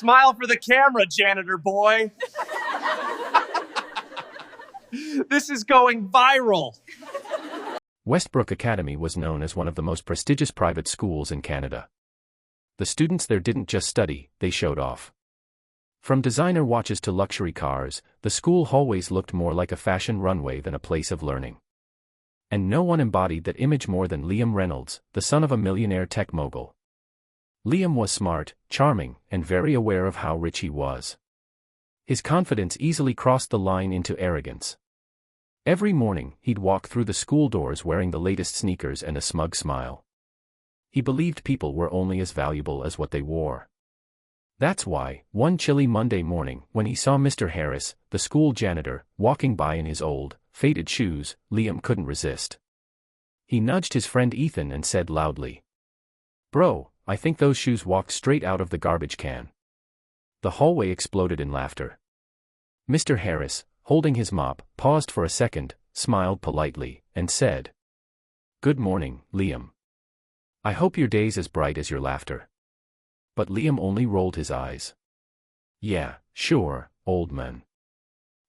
Smile for the camera, janitor boy. This is going viral. Westbrook Academy was known as one of the most prestigious private schools in Canada. The students there didn't just study, they showed off. From designer watches to luxury cars, the school hallways looked more like a fashion runway than a place of learning. And no one embodied that image more than Liam Reynolds, the son of a millionaire tech mogul. Liam was smart, charming, and very aware of how rich he was. His confidence easily crossed the line into arrogance. Every morning, he'd walk through the school doors wearing the latest sneakers and a smug smile. He believed people were only as valuable as what they wore. That's why, one chilly Monday morning, when he saw Mr. Harris, the school janitor, walking by in his old, faded shoes, Liam couldn't resist. He nudged his friend Ethan and said loudly, "Bro, I think those shoes walked straight out of the garbage can." The hallway exploded in laughter. Mr. Harris, holding his mop, paused for a second, smiled politely, and said, "Good morning, Liam. I hope your day's as bright as your laughter." But Liam only rolled his eyes. "Yeah, sure, old man.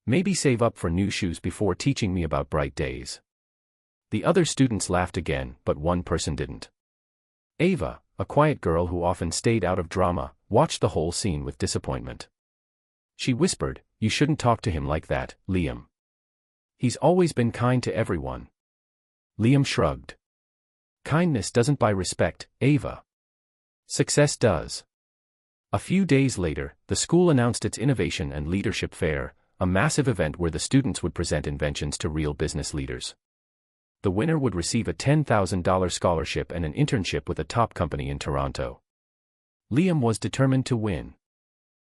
Maybe save up for new shoes before teaching me about bright days." The other students laughed again, but one person didn't. Ava, a quiet girl who often stayed out of drama, watched the whole scene with disappointment. She whispered, "You shouldn't talk to him like that, Liam. He's always been kind to everyone." Liam shrugged. "Kindness doesn't buy respect, Ava. Success does." A few days later, the school announced its Innovation and Leadership Fair, a massive event where the students would present inventions to real business leaders. The winner would receive a $10,000 scholarship and an internship with a top company in Toronto. Liam was determined to win.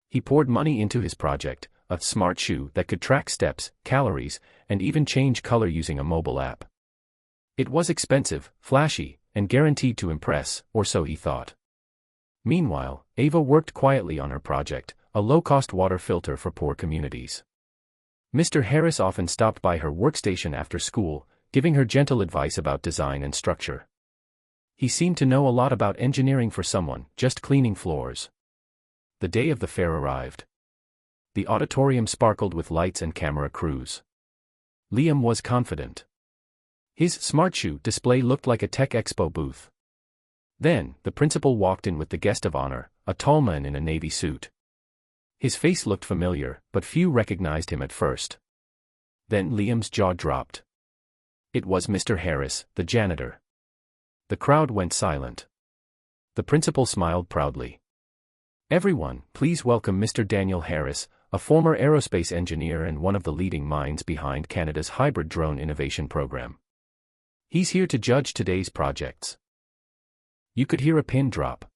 He poured money into his project, a smart shoe that could track steps, calories, and even change color using a mobile app. It was expensive, flashy, and guaranteed to impress, or so he thought. Meanwhile, Ava worked quietly on her project, a low-cost water filter for poor communities. Mr. Harris often stopped by her workstation after school, giving her gentle advice about design and structure. He seemed to know a lot about engineering for someone just cleaning floors. The day of the fair arrived. The auditorium sparkled with lights and camera crews. Liam was confident. His smart shoe display looked like a tech expo booth. Then, the principal walked in with the guest of honor, a tall man in a navy suit. His face looked familiar, but few recognized him at first. Then Liam's jaw dropped. It was Mr. Harris, the janitor. The crowd went silent. The principal smiled proudly. "Everyone, please welcome Mr. Daniel Harris, a former aerospace engineer and one of the leading minds behind Canada's hybrid drone innovation program. He's here to judge today's projects." You could hear a pin drop.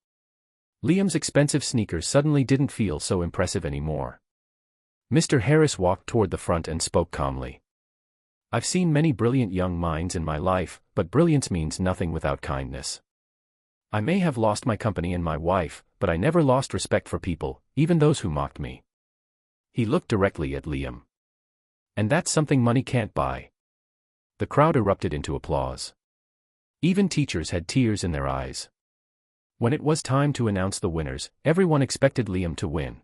Liam's expensive sneakers suddenly didn't feel so impressive anymore. Mr. Harris walked toward the front and spoke calmly. "I've seen many brilliant young minds in my life, but brilliance means nothing without kindness. I may have lost my company and my wife, but I never lost respect for people, even those who mocked me." He looked directly at Liam. "And that's something money can't buy." The crowd erupted into applause. Even teachers had tears in their eyes. When it was time to announce the winners, everyone expected Liam to win.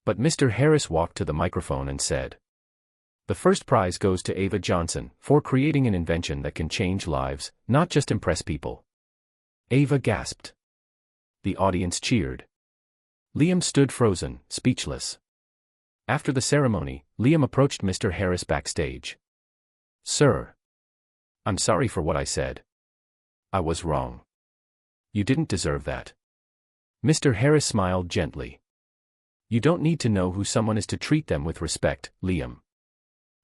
But Mr. Harris walked to the microphone and said, "The first prize goes to Ava Johnson for creating an invention that can change lives, not just impress people." Ava gasped. The audience cheered. Liam stood frozen, speechless. After the ceremony, Liam approached Mr. Harris backstage. "Sir, I'm sorry for what I said. I was wrong. You didn't deserve that." Mr. Harris smiled gently. "You don't need to know who someone is to treat them with respect, Liam.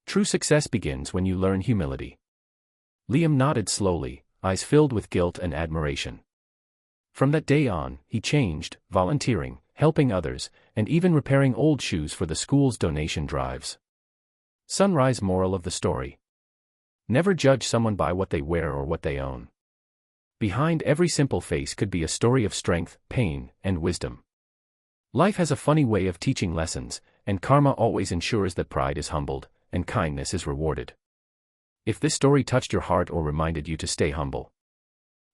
True success begins when you learn humility." Liam nodded slowly, eyes filled with guilt and admiration. From that day on, he changed, volunteering, helping others, and even repairing old shoes for the school's donation drives. Sunrise moral of the story: never judge someone by what they wear or what they own. Behind every simple face could be a story of strength, pain, and wisdom. Life has a funny way of teaching lessons, and karma always ensures that pride is humbled, and kindness is rewarded. If this story touched your heart or reminded you to stay humble,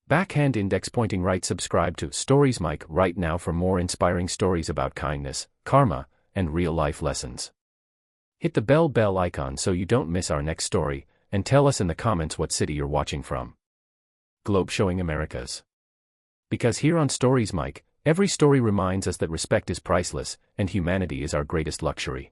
Backhand index pointing right. Subscribe to Stories Mike right now for more inspiring stories about kindness, karma, and real-life lessons. Hit the bell icon so you don't miss our next story, and tell us in the comments what city you're watching from. Globe showing Americas. Because here on Stories Mike, every story reminds us that respect is priceless, and humanity is our greatest luxury.